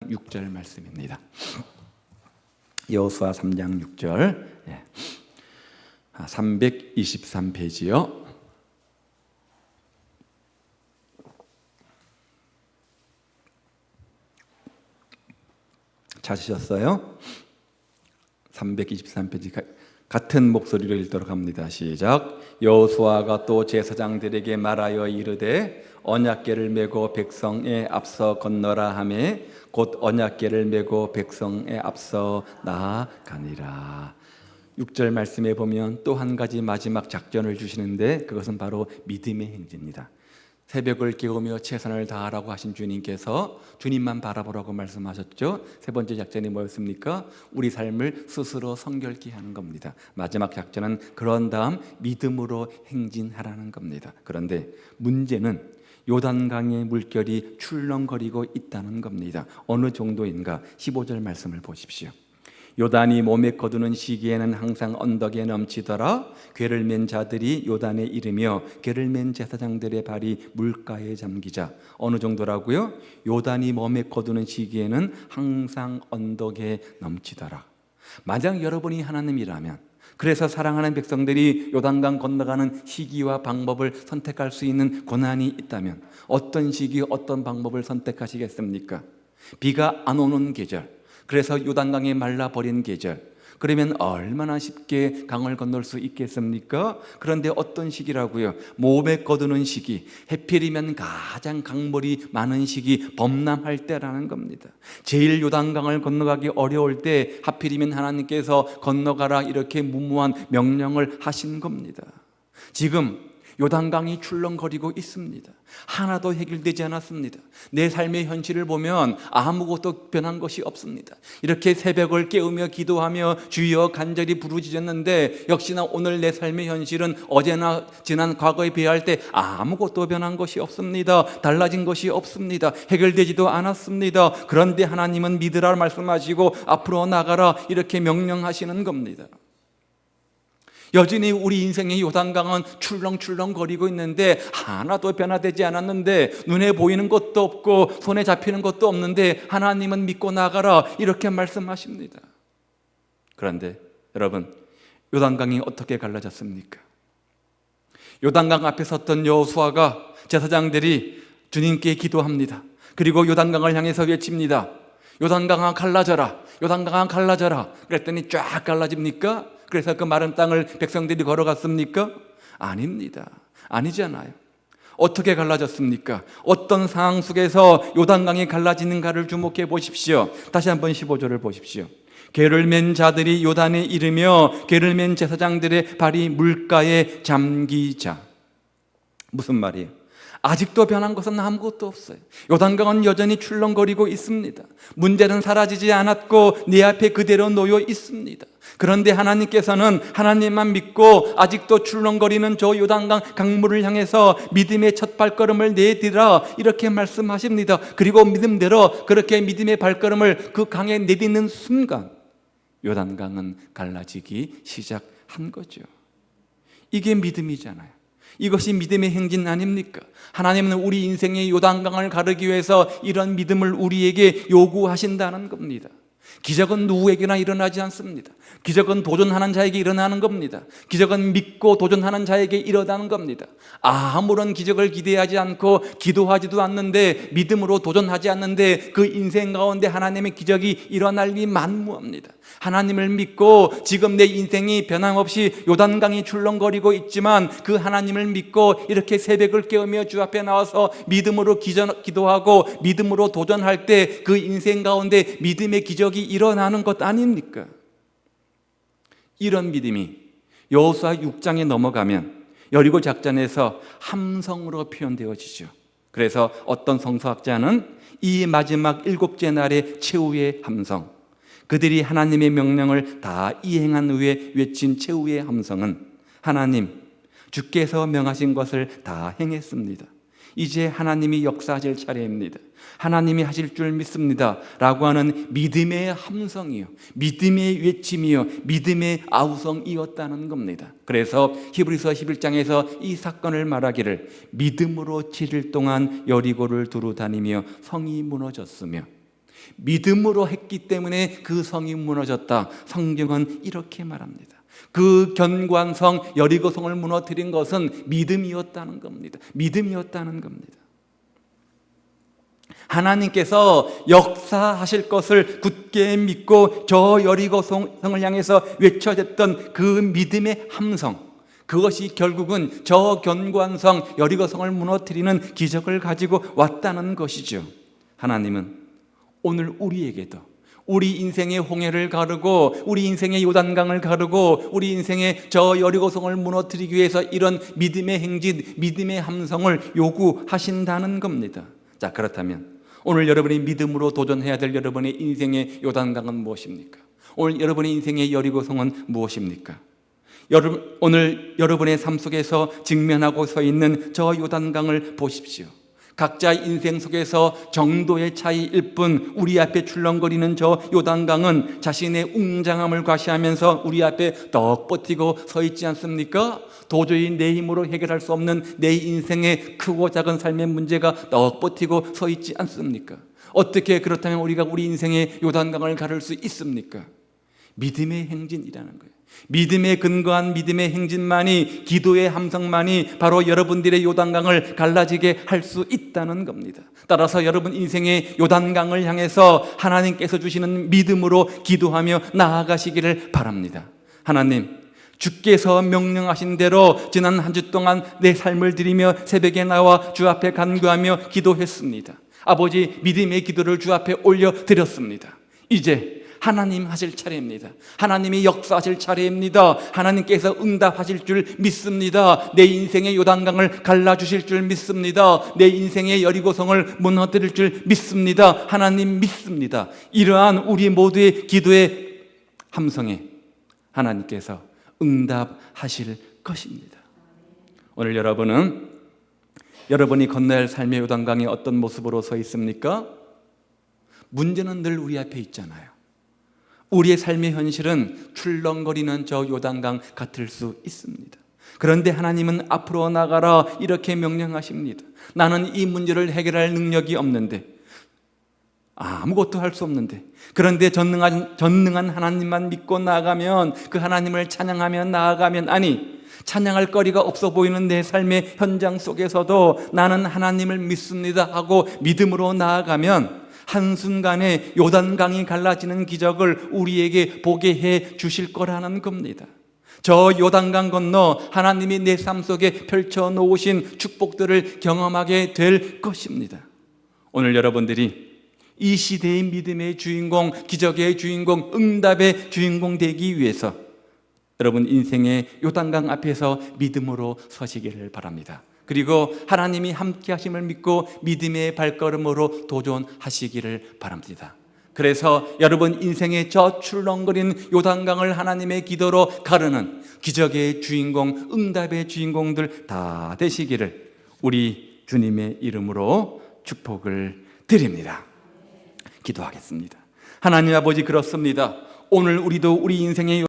3장 6절 말씀입니다. 여호수아 3장 6절 323페이지요. 찾으셨어요? 323페이지 같은 목소리로 읽도록 합니다. 시작. 여호수아가 또 제사장들에게 말하여 이르되 언약궤를 메고 백성에 앞서 건너라 하매 곧 언약궤를 메고 백성에 앞서 나아가니라. 6절 말씀에 보면 또 한 가지 마지막 작전을 주시는데 그것은 바로 믿음의 행진입니다. 새벽을 깨우며 최선을 다하라고 하신 주님께서 주님만 바라보라고 말씀하셨죠. 세 번째 작전이 뭐였습니까? 우리 삶을 스스로 성결케 하는 겁니다. 마지막 작전은 그런 다음 믿음으로 행진하라는 겁니다. 그런데 문제는 요단강의 물결이 출렁거리고 있다는 겁니다. 어느 정도인가? 15절 말씀을 보십시오. 요단이 몸에 거두는 시기에는 항상 언덕에 넘치더라. 궤를 맨 자들이 요단에 이르며 궤를 맨 제사장들의 발이 물가에 잠기자. 어느 정도라고요? 요단이 몸에 거두는 시기에는 항상 언덕에 넘치더라. 만약 여러분이 하나님이라면, 그래서 사랑하는 백성들이 요단강 건너가는 시기와 방법을 선택할 수 있는 권한이 있다면 어떤 시기, 어떤 방법을 선택하시겠습니까? 비가 안 오는 계절, 그래서 요단강이 말라버린 계절, 그러면 얼마나 쉽게 강을 건널 수 있겠습니까? 그런데 어떤 시기라고요? 몸에 거두는 시기, 해필이면 가장 강물이 많은 시기, 범람할 때라는 겁니다. 제일 요단강을 건너가기 어려울 때 하필이면 하나님께서 건너가라 이렇게 무모한 명령을 하신 겁니다. 지금 요단강이 출렁거리고 있습니다. 하나도 해결되지 않았습니다. 내 삶의 현실을 보면 아무것도 변한 것이 없습니다. 이렇게 새벽을 깨우며 기도하며 주여 간절히 부르짖었는데 역시나 오늘 내 삶의 현실은 어제나 지난 과거에 비할 때 아무것도 변한 것이 없습니다. 달라진 것이 없습니다. 해결되지도 않았습니다. 그런데 하나님은 믿으라 말씀하시고 앞으로 나가라 이렇게 명령하시는 겁니다. 여전히 우리 인생의 요단강은 출렁출렁거리고 있는데 하나도 변화되지 않았는데 눈에 보이는 것도 없고 손에 잡히는 것도 없는데 하나님은 믿고 나가라 이렇게 말씀하십니다. 그런데 여러분, 요단강이 어떻게 갈라졌습니까? 요단강 앞에 섰던 여호수아가 제사장들이 주님께 기도합니다. 그리고 요단강을 향해서 외칩니다. 요단강아 갈라져라, 요단강아 갈라져라. 그랬더니 쫙 갈라집니까? 그래서 그 마른 땅을 백성들이 걸어갔습니까? 아닙니다. 아니잖아요. 어떻게 갈라졌습니까? 어떤 상황 속에서 요단강이 갈라지는가를 주목해 보십시오. 다시 한번 15절을 보십시오. 궤를 맨 자들이 요단에 이르며 궤를 맨 제사장들의 발이 물가에 잠기자. 무슨 말이에요? 아직도 변한 것은 아무것도 없어요. 요단강은 여전히 출렁거리고 있습니다. 문제는 사라지지 않았고 내 앞에 그대로 놓여 있습니다. 그런데 하나님께서는 하나님만 믿고 아직도 출렁거리는 저 요단강 강물을 향해서 믿음의 첫 발걸음을 내디라 이렇게 말씀하십니다. 그리고 믿음대로 그렇게 믿음의 발걸음을 그 강에 내딛는 순간 요단강은 갈라지기 시작한 거죠. 이게 믿음이잖아요. 이것이 믿음의 행진 아닙니까? 하나님은 우리 인생의 요단강을 가르기 위해서 이런 믿음을 우리에게 요구하신다는 겁니다. 기적은 누구에게나 일어나지 않습니다. 기적은 도전하는 자에게 일어나는 겁니다. 기적은 믿고 도전하는 자에게 일어나는 겁니다. 아무런 기적을 기대하지 않고 기도하지도 않는데 믿음으로 도전하지 않는데 그 인생 가운데 하나님의 기적이 일어날 리 만무합니다. 하나님을 믿고 지금 내 인생이 변함없이 요단강이 출렁거리고 있지만 그 하나님을 믿고 이렇게 새벽을 깨우며 주 앞에 나와서 믿음으로 기도하고 믿음으로 도전할 때 그 인생 가운데 믿음의 기적이 일어나는 것 아닙니까? 이런 믿음이 여호수아 6장에 넘어가면 여리고 작전에서 함성으로 표현되어지죠. 그래서 어떤 성서학자는 이 마지막 7째 날의 최후의 함성, 그들이 하나님의 명령을 다 이행한 후에 외친 최후의 함성은 하나님, 주께서 명하신 것을 다 행했습니다. 이제 하나님이 역사하실 차례입니다. 하나님이 하실 줄 믿습니다 라고 하는 믿음의 함성이요, 믿음의 외침이요, 믿음의 아우성이었다는 겁니다. 그래서 히브리서 11장에서 이 사건을 말하기를 믿음으로 7일 동안 여리고를 두루 다니며 성이 무너졌으며 믿음으로 했기 때문에 그 성이 무너졌다. 성경은 이렇게 말합니다. 그 견고한 성 여리고성을 무너뜨린 것은 믿음이었다는 겁니다. 믿음이었다는 겁니다. 하나님께서 역사하실 것을 굳게 믿고 저 여리고성을 향해서 외쳐댔던 그 믿음의 함성, 그것이 결국은 저 견고한 성 여리고성을 무너뜨리는 기적을 가지고 왔다는 것이죠. 하나님은 오늘 우리에게도 우리 인생의 홍해를 가르고 우리 인생의 요단강을 가르고 우리 인생의 저 여리고성을 무너뜨리기 위해서 이런 믿음의 행진, 믿음의 함성을 요구하신다는 겁니다. 자, 그렇다면 오늘 여러분이 믿음으로 도전해야 될 여러분의 인생의 요단강은 무엇입니까? 오늘 여러분의 인생의 여리고성은 무엇입니까? 오늘 여러분의 삶 속에서 직면하고 서 있는 저 요단강을 보십시오. 각자 인생 속에서 정도의 차이일 뿐 우리 앞에 출렁거리는 저 요단강은 자신의 웅장함을 과시하면서 우리 앞에 떡 버티고 서 있지 않습니까? 도저히 내 힘으로 해결할 수 없는 내 인생의 크고 작은 삶의 문제가 떡 버티고 서 있지 않습니까? 어떻게 그렇다면 우리가 우리 인생의 요단강을 가를 수 있습니까? 믿음의 행진이라는 거예요. 믿음에 근거한 믿음의 행진만이, 기도의 함성만이 바로 여러분들의 요단강을 갈라지게 할 수 있다는 겁니다. 따라서 여러분 인생의 요단강을 향해서 하나님께서 주시는 믿음으로 기도하며 나아가시기를 바랍니다. 하나님, 주께서 명령하신 대로 지난 한 주 동안 내 삶을 드리며 새벽에 나와 주 앞에 간구하며 기도했습니다. 아버지, 믿음의 기도를 주 앞에 올려드렸습니다. 이제 하나님 하실 차례입니다. 하나님이 역사하실 차례입니다. 하나님께서 응답하실 줄 믿습니다. 내 인생의 요단강을 갈라주실 줄 믿습니다. 내 인생의 여리고성을 무너뜨릴 줄 믿습니다. 하나님 믿습니다. 이러한 우리 모두의 기도의 함성에 하나님께서 응답하실 것입니다. 오늘 여러분은 여러분이 건너야 할 삶의 요단강에 어떤 모습으로 서 있습니까? 문제는 늘 우리 앞에 있잖아요. 우리의 삶의 현실은 출렁거리는 저 요단강 같을 수 있습니다. 그런데 하나님은 앞으로 나가라 이렇게 명령하십니다. 나는 이 문제를 해결할 능력이 없는데, 아무것도 할 수 없는데, 그런데 전능한 하나님만 믿고 나아가면, 그 하나님을 찬양하며 나아가면, 아니 찬양할 거리가 없어 보이는 내 삶의 현장 속에서도 나는 하나님을 믿습니다 하고 믿음으로 나아가면 한순간에 요단강이 갈라지는 기적을 우리에게 보게 해 주실 거라는 겁니다. 저 요단강 건너 하나님이 내 삶 속에 펼쳐 놓으신 축복들을 경험하게 될 것입니다. 오늘 여러분들이 이 시대의 믿음의 주인공, 기적의 주인공, 응답의 주인공 되기 위해서 여러분 인생의 요단강 앞에서 믿음으로 서시기를 바랍니다. 그리고 하나님이 함께 하심을 믿고 믿음의 발걸음으로 도전하시기를 바랍니다. 그래서 여러분 인생의 저 출렁거리는 요단강을 하나님의 기도로 가르는 기적의 주인공, 응답의 주인공들 다 되시기를 우리 주님의 이름으로 축복을 드립니다. 기도하겠습니다. 하나님 아버지, 그렇습니다. 오늘 우리도 우리 인생의